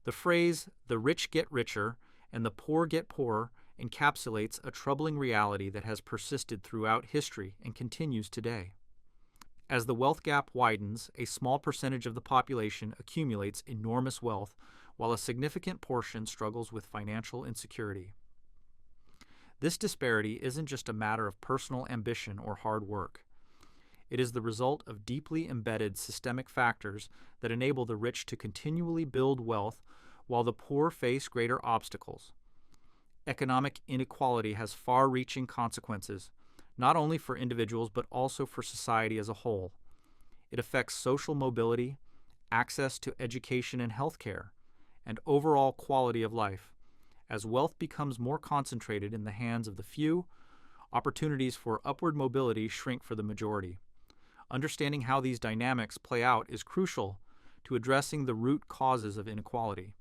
The phrase, "the rich get richer and the poor get poorer," encapsulates a troubling reality that has persisted throughout history and continues today. As the wealth gap widens, a small percentage of the population accumulates enormous wealth, while a significant portion struggles with financial insecurity. This disparity isn't just a matter of personal ambition or hard work. It is the result of deeply embedded systemic factors that enable the rich to continually build wealth while the poor face greater obstacles. Economic inequality has far-reaching consequences, not only for individuals but also for society as a whole. It affects social mobility, access to education and healthcare, and overall quality of life. As wealth becomes more concentrated in the hands of the few, opportunities for upward mobility shrink for the majority. Understanding how these dynamics play out is crucial to addressing the root causes of inequality.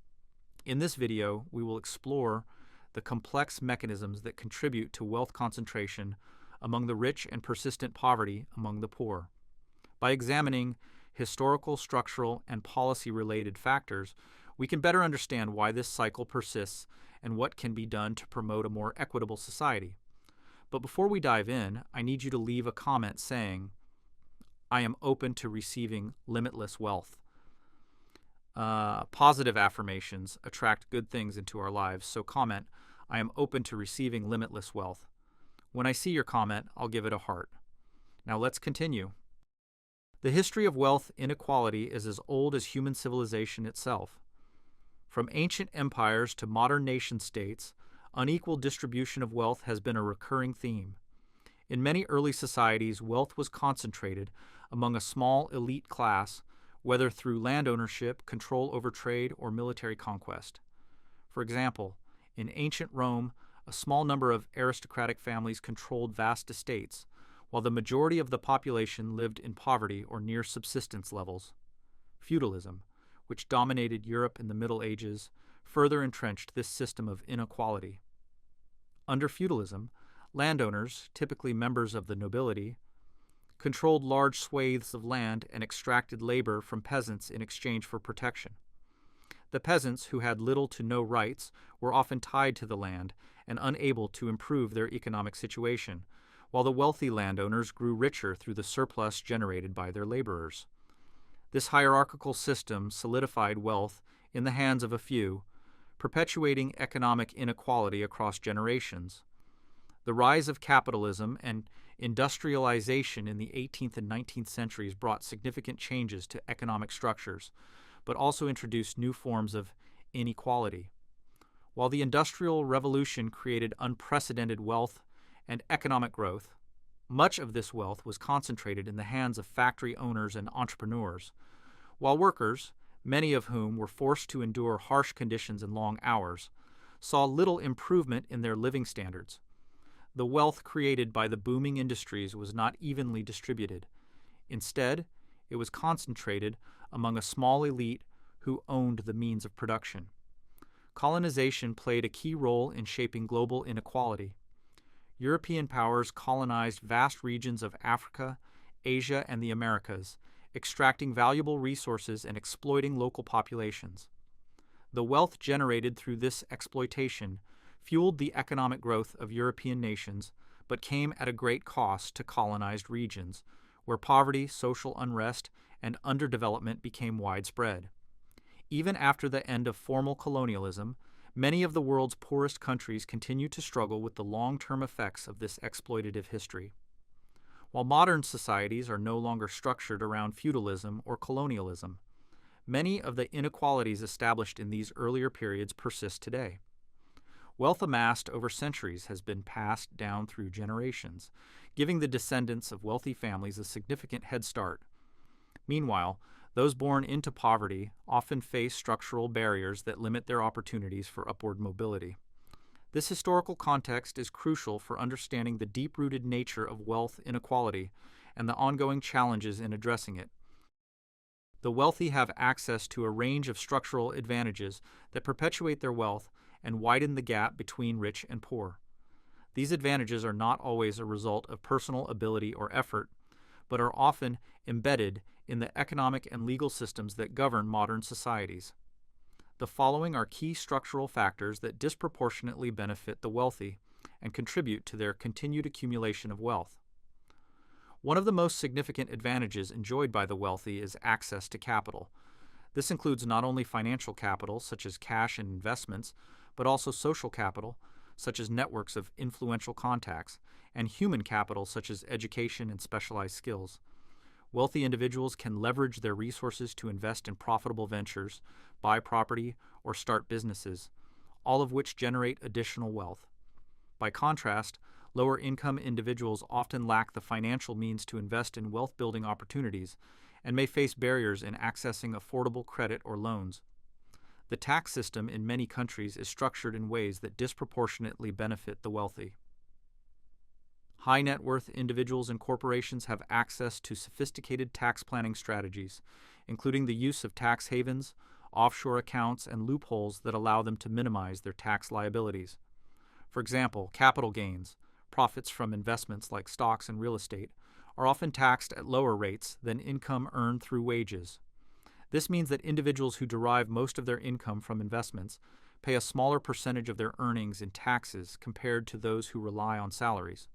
In this video, we will explore the complex mechanisms that contribute to wealth concentration among the rich and persistent poverty among the poor. By examining historical, structural, and policy-related factors, we can better understand why this cycle persists and what can be done to promote a more equitable society. But before we dive in, I need you to leave a comment saying, "I am open to receiving limitless wealth." Positive affirmations attract good things into our lives, so comment, "I am open to receiving limitless wealth." When I see your comment, I'll give it a heart. Now let's continue. The history of wealth inequality is as old as human civilization itself. From ancient empires to modern nation-states, unequal distribution of wealth has been a recurring theme. In many early societies, wealth was concentrated among a small elite class, whether through land ownership, control over trade, or military conquest. For example, in ancient Rome, a small number of aristocratic families controlled vast estates, while the majority of the population lived in poverty or near subsistence levels. Feudalism, which dominated Europe in the Middle Ages, further entrenched this system of inequality. Under feudalism, landowners, typically members of the nobility, controlled large swathes of land and extracted labor from peasants in exchange for protection. The peasants, who had little to no rights, were often tied to the land and unable to improve their economic situation, while the wealthy landowners grew richer through the surplus generated by their laborers. This hierarchical system solidified wealth in the hands of a few, perpetuating economic inequality across generations. The rise of capitalism and industrialization in the 18th and 19th centuries brought significant changes to economic structures, but also introduced new forms of inequality. While the Industrial Revolution created unprecedented wealth and economic growth, much of this wealth was concentrated in the hands of factory owners and entrepreneurs, while workers, many of whom were forced to endure harsh conditions and long hours, saw little improvement in their living standards. The wealth created by the booming industries was not evenly distributed. Instead, it was concentrated among a small elite who owned the means of production. Colonization played a key role in shaping global inequality. European powers colonized vast regions of Africa, Asia, and the Americas, extracting valuable resources and exploiting local populations. The wealth generated through this exploitation fueled the economic growth of European nations, but came at a great cost to colonized regions, where poverty, social unrest, and underdevelopment became widespread. Even after the end of formal colonialism, many of the world's poorest countries continue to struggle with the long-term effects of this exploitative history. While modern societies are no longer structured around feudalism or colonialism, many of the inequalities established in these earlier periods persist today. Wealth amassed over centuries has been passed down through generations, giving the descendants of wealthy families a significant head start. Meanwhile, those born into poverty often face structural barriers that limit their opportunities for upward mobility. This historical context is crucial for understanding the deep-rooted nature of wealth inequality and the ongoing challenges in addressing it. The wealthy have access to a range of structural advantages that perpetuate their wealth and widen the gap between rich and poor. These advantages are not always a result of personal ability or effort, but are often embedded in the economic and legal systems that govern modern societies. The following are key structural factors that disproportionately benefit the wealthy and contribute to their continued accumulation of wealth. One of the most significant advantages enjoyed by the wealthy is access to capital. This includes not only financial capital, such as cash and investments, but also social capital, such as networks of influential contacts, and human capital, such as education and specialized skills. Wealthy individuals can leverage their resources to invest in profitable ventures, buy property, or start businesses, all of which generate additional wealth. By contrast, lower-income individuals often lack the financial means to invest in wealth-building opportunities and may face barriers in accessing affordable credit or loans. The tax system in many countries is structured in ways that disproportionately benefit the wealthy. High net worth individuals and corporations have access to sophisticated tax planning strategies, including the use of tax havens, offshore accounts, and loopholes that allow them to minimize their tax liabilities. For example, capital gains, profits from investments like stocks and real estate, are often taxed at lower rates than income earned through wages. This means that individuals who derive most of their income from investments pay a smaller percentage of their earnings in taxes compared to those who rely on salaries.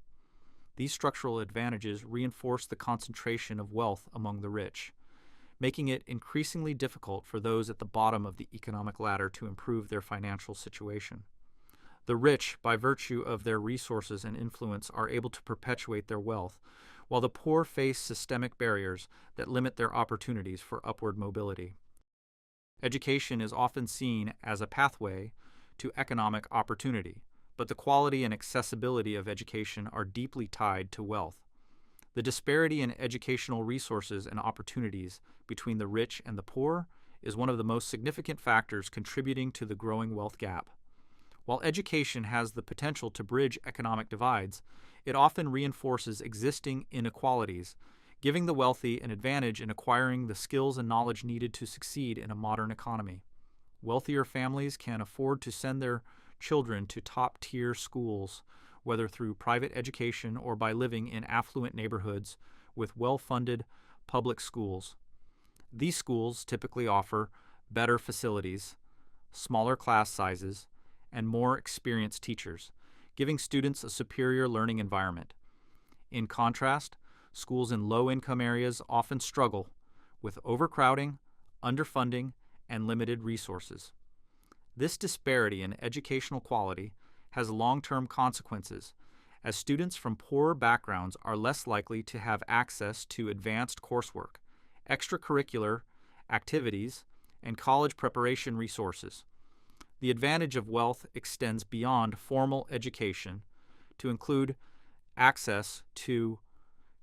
These structural advantages reinforce the concentration of wealth among the rich, making it increasingly difficult for those at the bottom of the economic ladder to improve their financial situation. The rich, by virtue of their resources and influence, are able to perpetuate their wealth, while the poor face systemic barriers that limit their opportunities for upward mobility. Education is often seen as a pathway to economic opportunity, but the quality and accessibility of education are deeply tied to wealth. The disparity in educational resources and opportunities between the rich and the poor is one of the most significant factors contributing to the growing wealth gap. While education has the potential to bridge economic divides, it often reinforces existing inequalities, giving the wealthy an advantage in acquiring the skills and knowledge needed to succeed in a modern economy. Wealthier families can afford to send their children to top-tier schools, whether through private education or by living in affluent neighborhoods with well-funded public schools. These schools typically offer better facilities, smaller class sizes, and more experienced teachers, giving students a superior learning environment. In contrast, schools in low-income areas often struggle with overcrowding, underfunding, and limited resources. This disparity in educational quality has long-term consequences, as students from poorer backgrounds are less likely to have access to advanced coursework, extracurricular activities, and college preparation resources. The advantage of wealth extends beyond formal education to include access to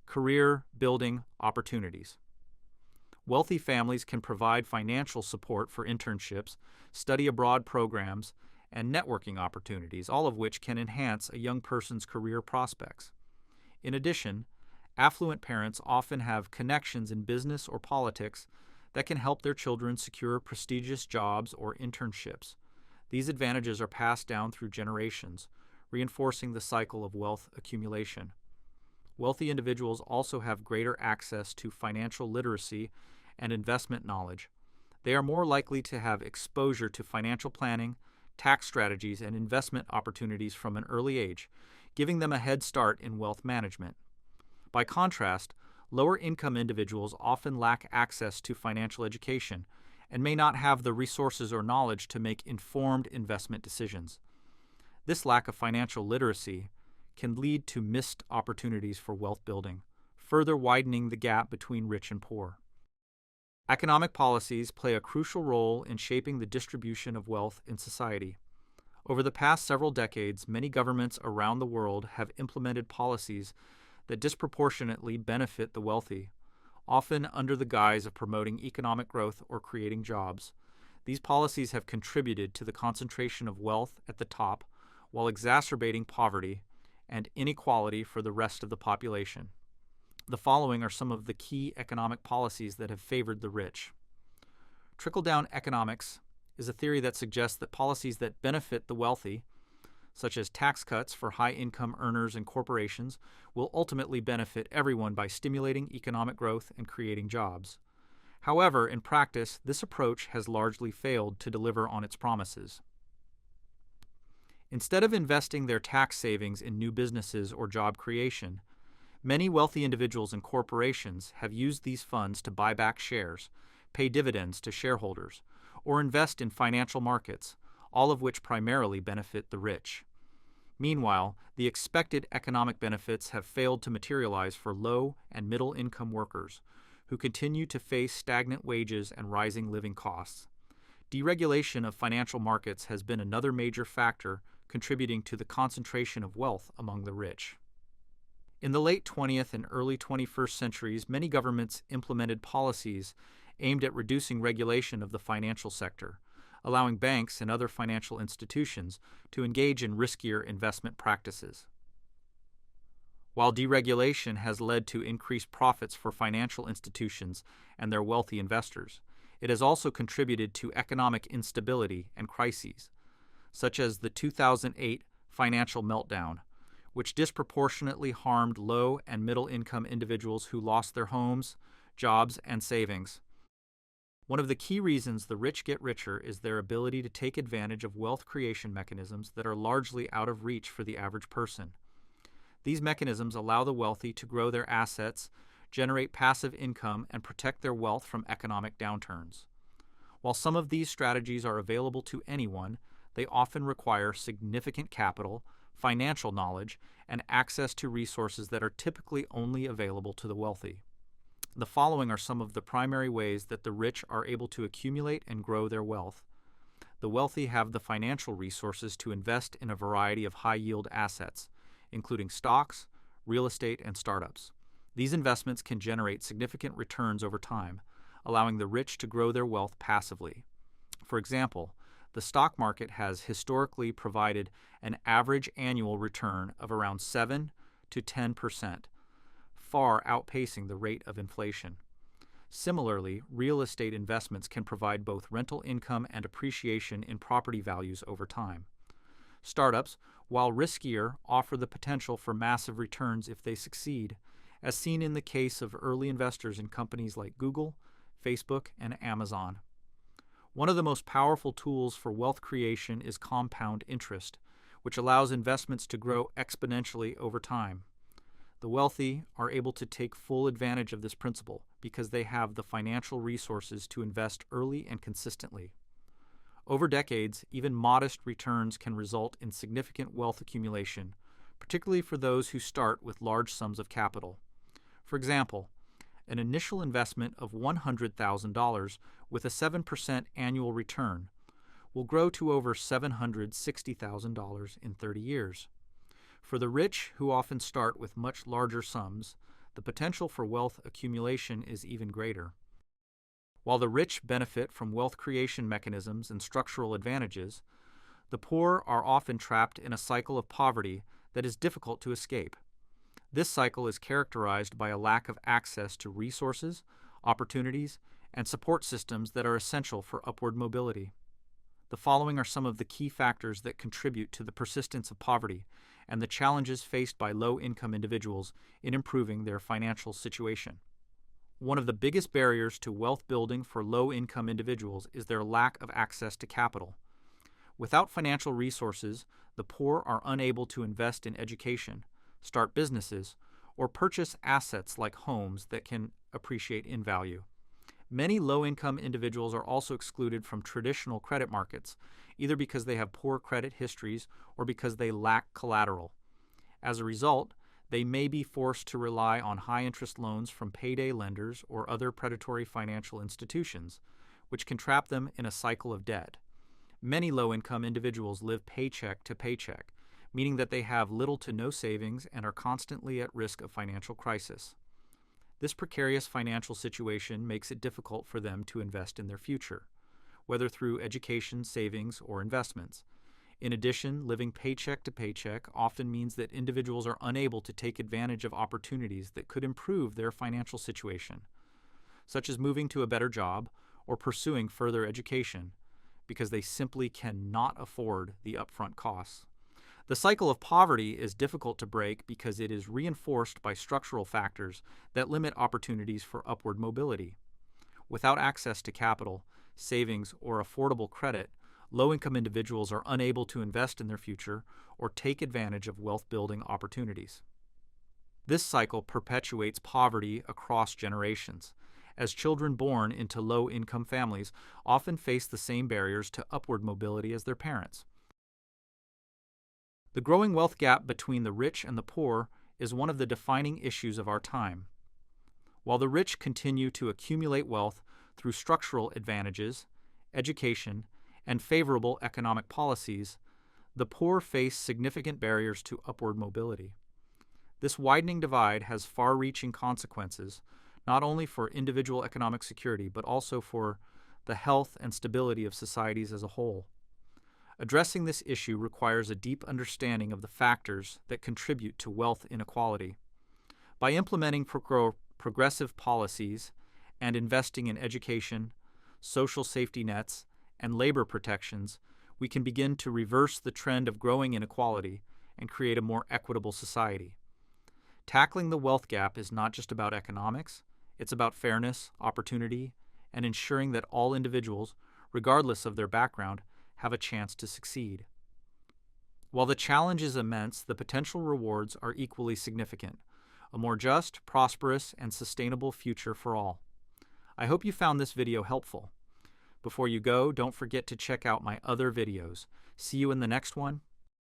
career-building opportunities. Wealthy families can provide financial support for internships, study abroad programs, and networking opportunities, all of which can enhance a young person's career prospects. In addition, affluent parents often have connections in business or politics that can help their children secure prestigious jobs or internships. These advantages are passed down through generations, reinforcing the cycle of wealth accumulation. Wealthy individuals also have greater access to financial literacy and investment knowledge. They are more likely to have exposure to financial planning, tax strategies, and investment opportunities from an early age, giving them a head start in wealth management. By contrast, lower-income individuals often lack access to financial education and may not have the resources or knowledge to make informed investment decisions. This lack of financial literacy can lead to missed opportunities for wealth building, further widening the gap between rich and poor. Economic policies play a crucial role in shaping the distribution of wealth in society. Over the past several decades, many governments around the world have implemented policies that disproportionately benefit the wealthy, often under the guise of promoting economic growth or creating jobs. These policies have contributed to the concentration of wealth at the top while exacerbating poverty and inequality for the rest of the population. The following are some of the key economic policies that have favored the rich. Trickle-down economics is a theory that suggests that policies that benefit the wealthy, such as tax cuts for high-income earners and corporations, will ultimately benefit everyone by stimulating economic growth and creating jobs. However, in practice, this approach has largely failed to deliver on its promises. Instead of investing their tax savings in new businesses or job creation, many wealthy individuals and corporations have used these funds to buy back shares, pay dividends to shareholders, or invest in financial markets, all of which primarily benefit the rich. Meanwhile, the expected economic benefits have failed to materialize for low and middle-income workers, who continue to face stagnant wages and rising living costs. Deregulation of financial markets has been another major factor contributing to the concentration of wealth among the rich. In the late 20th and early 21st centuries, many governments implemented policies aimed at reducing regulation of the financial sector, allowing banks and other financial institutions to engage in riskier investment practices. While deregulation has led to increased profits for financial institutions and their wealthy investors, it has also contributed to economic instability and crises, such as the 2008 financial meltdown, which disproportionately harmed low and middle-income individuals who lost their homes, jobs, and savings. One of the key reasons the rich get richer is their ability to take advantage of wealth creation mechanisms that are largely out of reach for the average person. These mechanisms allow the wealthy to grow their assets, generate passive income, and protect their wealth from economic downturns. While some of these strategies are available to anyone, they often require significant capital, financial knowledge, and access to resources that are typically only available to the wealthy. The following are some of the primary ways that the rich are able to accumulate and grow their wealth. The wealthy have the financial resources to invest in a variety of high-yield assets, including stocks, real estate, and startups. These investments can generate significant returns over time, allowing the rich to grow their wealth passively. For example, the stock market has historically provided an average annual return of around 7 to 10%, far outpacing the rate of inflation. Similarly, real estate investments can provide both rental income and appreciation in property values over time. Startups, while riskier, offer the potential for massive returns if they succeed, as seen in the case of early investors in companies like Google, Facebook, and Amazon. One of the most powerful tools for wealth creation is compound interest, which allows investments to grow exponentially over time. The wealthy are able to take full advantage of this principle because they have the financial resources to invest early and consistently. Over decades, even modest returns can result in significant wealth accumulation, particularly for those who start with large sums of capital. For example, an initial investment of $100,000 with a 7% annual return will grow to over $760,000 in 30 years. For the rich, who often start with much larger sums, the potential for wealth accumulation is even greater. While the rich benefit from wealth creation mechanisms and structural advantages, the poor are often trapped in a cycle of poverty that is difficult to escape. This cycle is characterized by a lack of access to resources, opportunities, and support systems that are essential for upward mobility. The following are some of the key factors that contribute to the persistence of poverty and the challenges faced by low-income individuals in improving their financial situation. One of the biggest barriers to wealth building for low-income individuals is their lack of access to capital. Without financial resources, the poor are unable to invest in education, start businesses, or purchase assets like homes that can appreciate in value. Many low-income individuals are also excluded from traditional credit markets, either because they have poor credit histories or because they lack collateral. As a result, they may be forced to rely on high-interest loans from payday lenders or other predatory financial institutions, which can trap them in a cycle of debt. Many low-income individuals live paycheck to paycheck, meaning that they have little to no savings and are constantly at risk of financial crisis. This precarious financial situation makes it difficult for them to invest in their future, whether through education, savings, or investments. In addition, living paycheck to paycheck often means that individuals are unable to take advantage of opportunities that could improve their financial situation, such as moving to a better job or pursuing further education, because they simply cannot afford the upfront costs. The cycle of poverty is difficult to break because it is reinforced by structural factors that limit opportunities for upward mobility. Without access to capital, savings, or affordable credit, low-income individuals are unable to invest in their future or take advantage of wealth-building opportunities. This cycle perpetuates poverty across generations, as children born into low-income families often face the same barriers to upward mobility as their parents. The growing wealth gap between the rich and the poor is one of the defining issues of our time. While the rich continue to accumulate wealth through structural advantages, education, and favorable economic policies, the poor face significant barriers to upward mobility. This widening divide has far-reaching consequences, not only for individual economic security, but also for the health and stability of societies as a whole. Addressing this issue requires a deep understanding of the factors that contribute to wealth inequality. By implementing progressive policies and investing in education, social safety nets, and labor protections, we can begin to reverse the trend of growing inequality and create a more equitable society. Tackling the wealth gap is not just about economics, it's about fairness, opportunity, and ensuring that all individuals, regardless of their background, have a chance to succeed. While the challenge is immense, the potential rewards are equally significant: a more just, prosperous, and sustainable future for all. I hope you found this video helpful. Before you go, don't forget to check out my other videos. See you in the next one.